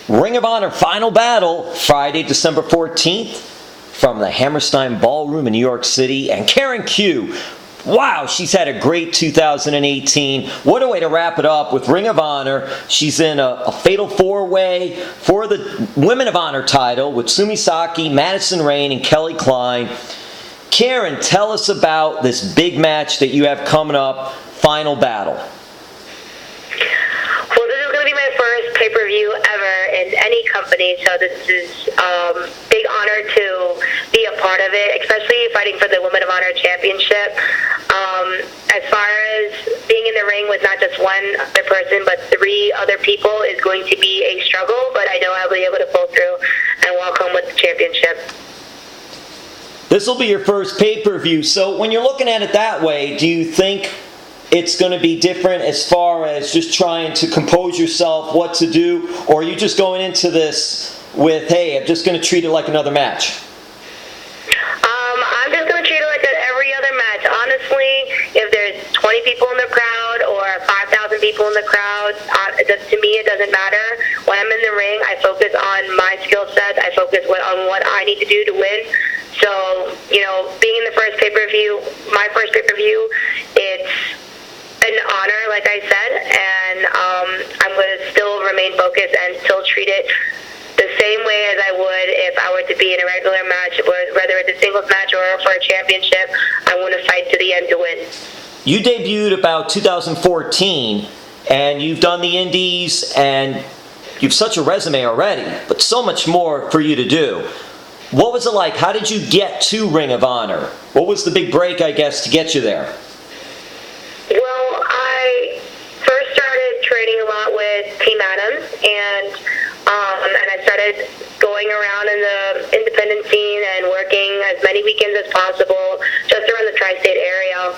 Ring of Honor Final Battle, Friday, December 14th, from the Hammerstein Ballroom in New York City. And Karen Q, wow, she's had a great 2018. What a way to wrap it up with Ring of Honor. She's in a Fatal Fourway for the Women of Honor title with Sumie Sakai, Madison, Rayne, and Klein. Karen, tell us about this big match that you have coming up, Final Battle. Well, this is going to be my first pay-per-view ever in any company, so this is big honor to be a part of it, especially fighting for the Women of Honor Championship. As far as being in the ring with not just one other person, but 3 other people is going to be a struggle, but I know I'll be able to pull through and walk home with the championship. This will be your first pay-per-view, so when you're looking at it that way, do you think it's going to be different as far as just trying to compose yourself, what to do, or are you just going into this with, hey, I'm just going to treat it like another match? I'm just going to treat it like every other match. Honestly, if there's 20 people in the crowd or 5,000 people in the crowd, to me it doesn't matter. When I'm in the ring, I focus on my skill sets. I focus on what I need to do to win. So, being in the first pay-per-view, my first pay-per-view, it's an honor, like I said, and I'm going to still remain focused and still treat it the same way as I would if I were to be in a regular match, whether it's a singles match or for a championship. I want to fight to the end to win. You debuted about 2014, and you've done the indies, and you've such a resume already, but so much more for you to do. What was it like? How did you get to Ring of Honor? What was the big break, I guess, to get you there? Well, I first started training a lot with Team Adams, and I started going around in the independent scene and working as many weekends as possible just around the tri-state area.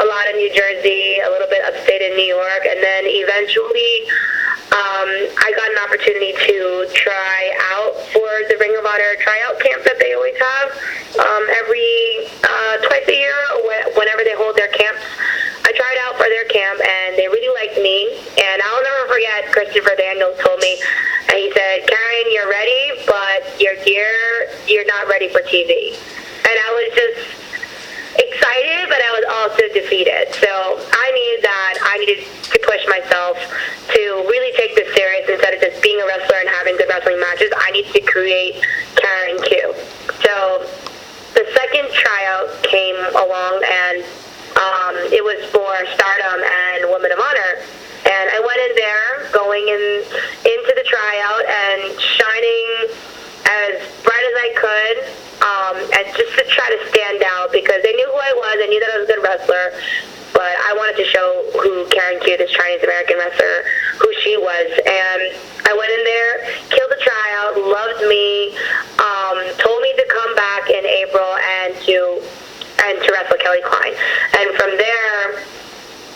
A lot of New Jersey, a little bit upstate in New York, and then eventually I got an opportunity to try out for the Ring of Honor tryout camp that they always have twice a year, whenever they hold their camps. I tried out for their camp, and they really liked me. And I'll never forget, Christopher Daniels told me, and he said, "Karen, you're ready, but your gear, you're not ready for TV." And I was just excited, but I was also defeated. So I needed to push myself to really take this serious instead of just being a wrestler and having good wrestling matches. I need to create Karen Q. So the second tryout came along, and it was for Stardom and Women of Honor. And I went in there, going into the tryout and shining as bright as I could, and just to try to stand out, because they knew who I was. They knew that I was a good wrestler, but I wanted to show who Karen Q, this Chinese-American wrestler, who she was. And I went in there, killed the tryout, loved me, told me to come back in April and to wrestle Klein. And from there,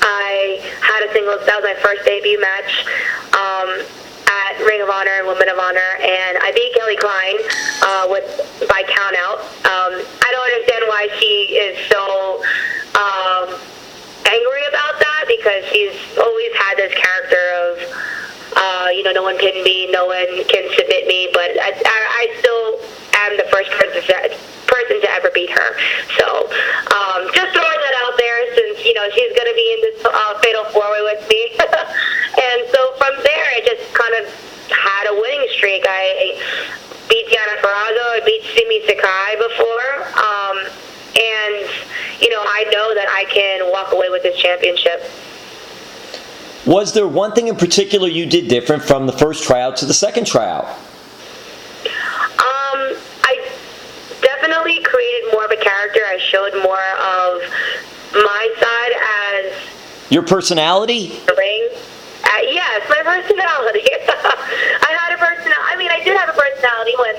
I had a singles. That was my first debut match at Ring of Honor and Women of Honor, and I beat Klein by count out. I don't understand why she is so angry about that, because she's always had this character of no one can submit me, but I still am the first person to ever beat her. So just throwing that out there, since she's going to be in this Fatal Fourway with me. And so from there, I just kind of had a winning streak. I beat Deonna Purrazzo, I beat Sumie Sakai before, and I know that I can walk away with this championship. Was there one thing in particular you did different from the first tryout to the second tryout? I definitely created more of a character. I showed more of my side as your personality? The ring. Yes, my personality. I had a personality. I mean, I did have a personality when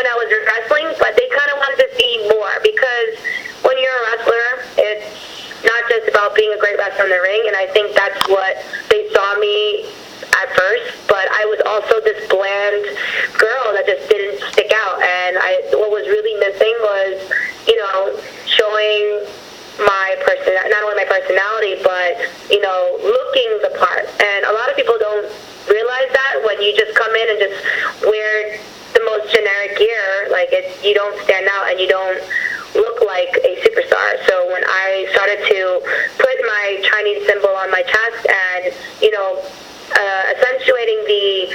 I was wrestling, but they kind of wanted to see more, because when you're a wrestler, it's not just about being a great wrestler in the ring, and I think that's what they saw me at first, but I was also this bland girl that just didn't stick out, and what was really missing was, showing not only my personality, but, looking the part. And a lot of people don't realize that when you just come don't stand out and you don't look like a superstar. So when I started to put my Chinese symbol on my chest and, accentuating the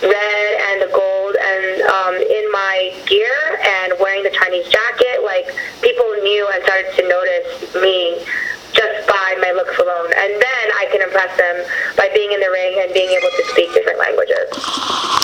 red and the gold and in my gear and wearing the Chinese jacket, like, people knew and started to notice me just by my looks alone. And then I can impress them by being in the ring and being able to speak different languages.